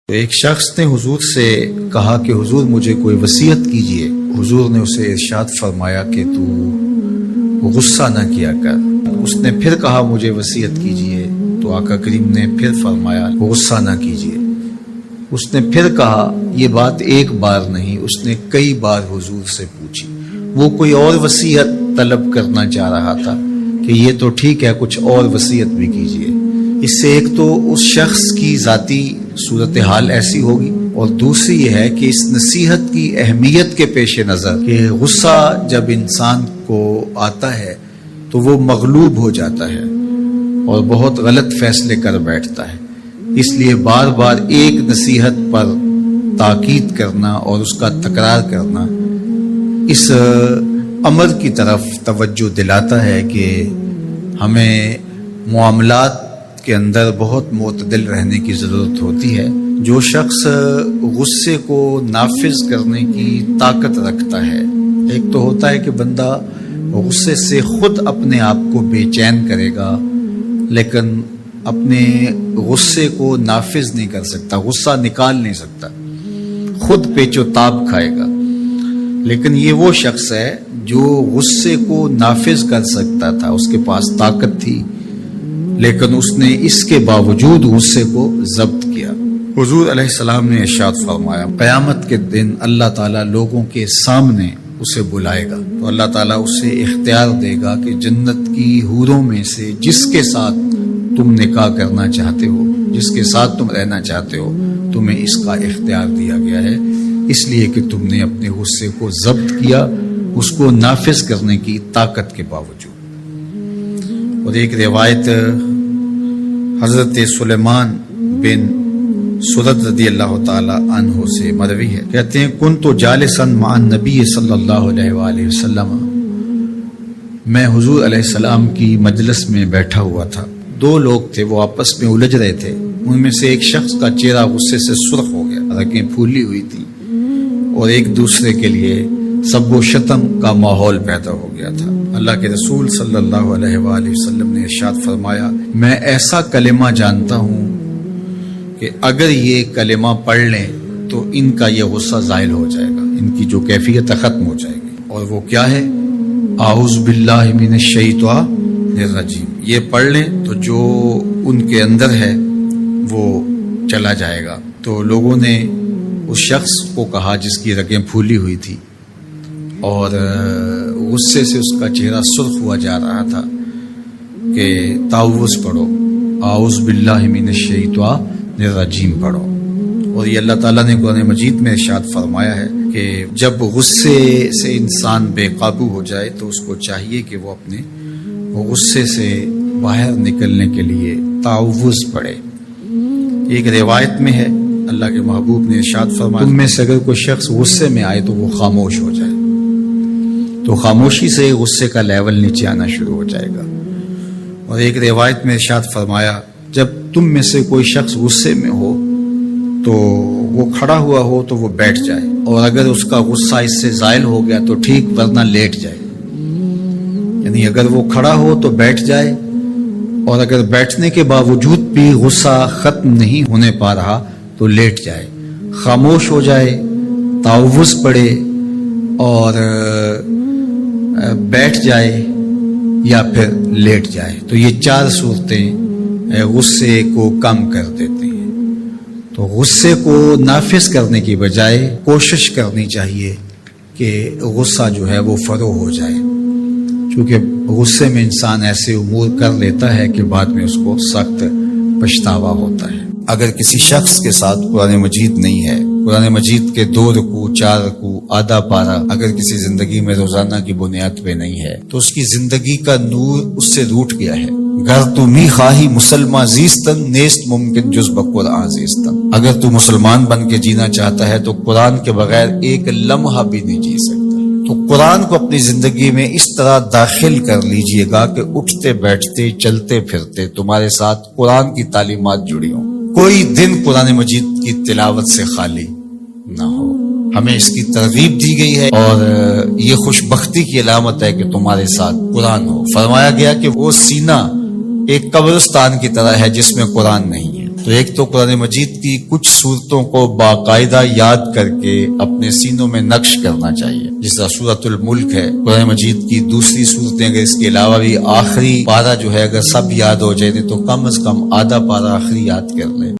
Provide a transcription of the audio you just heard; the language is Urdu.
تو ایک شخص نے حضور سے کہا کہ حضور مجھے کوئی وصیت کیجئے۔ حضور نے اسے ارشاد فرمایا کہ تو غصہ نہ کیا کر۔ اس نے پھر کہا مجھے وصیت کیجئے، تو آقا کریم نے پھر فرمایا غصہ نہ کیجئے۔ اس نے پھر کہا، یہ بات ایک بار نہیں، اس نے کئی بار حضور سے پوچھی۔ وہ کوئی اور وصیت طلب کرنا چاہ رہا تھا کہ یہ تو ٹھیک ہے، کچھ اور وصیت بھی کیجئے۔ اس سے ایک تو اس شخص کی ذاتی صورتحال ایسی ہوگی، اور دوسری یہ ہے کہ اس نصیحت کی اہمیت کے پیش نظر کہ غصہ جب انسان کو آتا ہے تو وہ مغلوب ہو جاتا ہے اور بہت غلط فیصلے کر بیٹھتا ہے۔ اس لیے بار بار ایک نصیحت پر تاکید کرنا اور اس کا تکرار کرنا اس امر کی طرف توجہ دلاتا ہے کہ ہمیں معاملات کے اندر بہت معتدل رہنے کی ضرورت ہوتی ہے۔ جو شخص غصے کو نافذ کرنے کی طاقت رکھتا ہے، ایک تو ہوتا ہے کہ بندہ غصے سے خود اپنے آپ کو بے چین کرے گا، لیکن اپنے غصے کو نافذ نہیں کر سکتا، غصہ نکال نہیں سکتا، خود پیچ و تاب کھائے گا۔ لیکن یہ وہ شخص ہے جو غصے کو نافذ کر سکتا تھا، اس کے پاس طاقت تھی، لیکن اس نے اس کے باوجود غصے کو ضبط کیا۔ حضور علیہ السلام نے ارشاد فرمایا، قیامت کے دن اللہ تعالیٰ لوگوں کے سامنے اسے بلائے گا، تو اللہ تعالیٰ اسے اختیار دے گا کہ جنت کی حوروں میں سے جس کے ساتھ تم نکاح کرنا چاہتے ہو، جس کے ساتھ تم رہنا چاہتے ہو، تمہیں اس کا اختیار دیا گیا ہے، اس لیے کہ تم نے اپنے غصے کو ضبط کیا، اس کو نافذ کرنے کی طاقت کے باوجود۔ اور ایک روایت حضرت سلیمان بن سرد رضی اللہ تعالی عنہ سے مروی ہے، کہتے ہیں کنت جالسا مع النبی صلی اللہ علیہ وآلہ وسلم، میں حضور علیہ السلام کی مجلس میں بیٹھا ہوا تھا۔ دو لوگ تھے، وہ آپس میں الجھ رہے تھے۔ ان میں سے ایک شخص کا چہرہ غصے سے سرخ ہو گیا، رگیں پھولی ہوئی تھی، اور ایک دوسرے کے لیے سب و شتم کا ماحول پیدا ہو گیا تھا۔ اللہ کے رسول صلی اللہ علیہ وآلہ وسلم نے ارشاد فرمایا، میں ایسا کلمہ جانتا ہوں کہ اگر یہ کلمہ پڑھ لیں تو ان کا یہ غصہ زائل ہو جائے گا، ان کی جو کیفیت ختم ہو جائے گی۔ اور وہ کیا ہے؟ اعوذ باللہ من الشیطان الرجیم۔ یہ پڑھ لیں تو جو ان کے اندر ہے وہ چلا جائے گا۔ تو لوگوں نے اس شخص کو کہا جس کی رگیں پھولی ہوئی تھی اور غصے سے اس کا چہرہ سرخ ہوا جا رہا تھا کہ تعوذ پڑھو، اعوذ باللہ من الشیطان الرجیم پڑھو۔ اور یہ اللہ تعالیٰ نے قرآن مجید میں ارشاد فرمایا ہے کہ جب غصے سے انسان بے قابو ہو جائے تو اس کو چاہیے کہ وہ اپنے غصے سے باہر نکلنے کے لیے تعوذ پڑھے۔ ایک روایت میں ہے اللہ کے محبوب نے ارشاد فرمایا، تم میں سے اگر کوئی شخص غصے میں آئے تو وہ خاموش ہو جائے، تو خاموشی سے غصے کا لیول نیچے آنا شروع ہو جائے گا۔ اور ایک روایت میں ارشاد فرمایا، جب تم میں سے کوئی شخص غصے میں ہو تو وہ کھڑا ہوا ہو تو وہ بیٹھ جائے، اور اگر اس کا غصہ اس سے زائل ہو گیا تو ٹھیک، ورنہ لیٹ جائے۔ یعنی اگر وہ کھڑا ہو تو بیٹھ جائے، اور اگر بیٹھنے کے باوجود بھی غصہ ختم نہیں ہونے پا رہا تو لیٹ جائے، خاموش ہو جائے، تعوذ پڑھے اور بیٹھ جائے یا پھر لیٹ جائے۔ تو یہ چار صورتیں غصے کو کم کر دیتی ہیں۔ تو غصے کو نافذ کرنے کی بجائے کوشش کرنی چاہیے کہ غصہ جو ہے وہ فروغ ہو جائے، کیونکہ غصے میں انسان ایسے امور کر لیتا ہے کہ بعد میں اس کو سخت پچھتاوا ہوتا ہے۔ اگر کسی شخص کے ساتھ قرآن مجید نہیں ہے، قرآن مجید کے 2 رکوع 4 رکوع آدھا پارہ اگر کسی زندگی میں روزانہ کی بنیاد پہ نہیں ہے تو اس کی زندگی کا نور اس سے روٹ گیا ہے۔ گر تو می خواہی مسلمان زیستن نیست ممکن جز بقرآن زیستن، اگر تو مسلمان بن کے جینا چاہتا ہے تو قرآن کے بغیر ایک لمحہ بھی نہیں جی سکتا۔ تو قرآن کو اپنی زندگی میں اس طرح داخل کر لیجئے گا کہ اٹھتے بیٹھتے چلتے پھرتے تمہارے ساتھ قرآن کی تعلیمات جڑی ہوں، کوئی دن قرآن مجید کی تلاوت سے خالی نہ ہو۔ ہمیں اس کی ترغیب دی گئی ہے، اور یہ خوش بختی کی علامت ہے کہ تمہارے ساتھ قرآن ہو۔ فرمایا گیا کہ وہ سینہ ایک قبرستان کی طرح ہے جس میں قرآن نہیں ہے۔ تو ایک تو قرآن مجید کی کچھ صورتوں کو باقاعدہ یاد کر کے اپنے سینوں میں نقش کرنا چاہیے، جس طرح سورۃ الملک ہے قرآن مجید کی دوسری صورتیں، اگر اس کے علاوہ بھی آخری پارہ جو ہے اگر سب یاد ہو جائے تو کم از کم آدھا پارہ آخری یاد کر لیں۔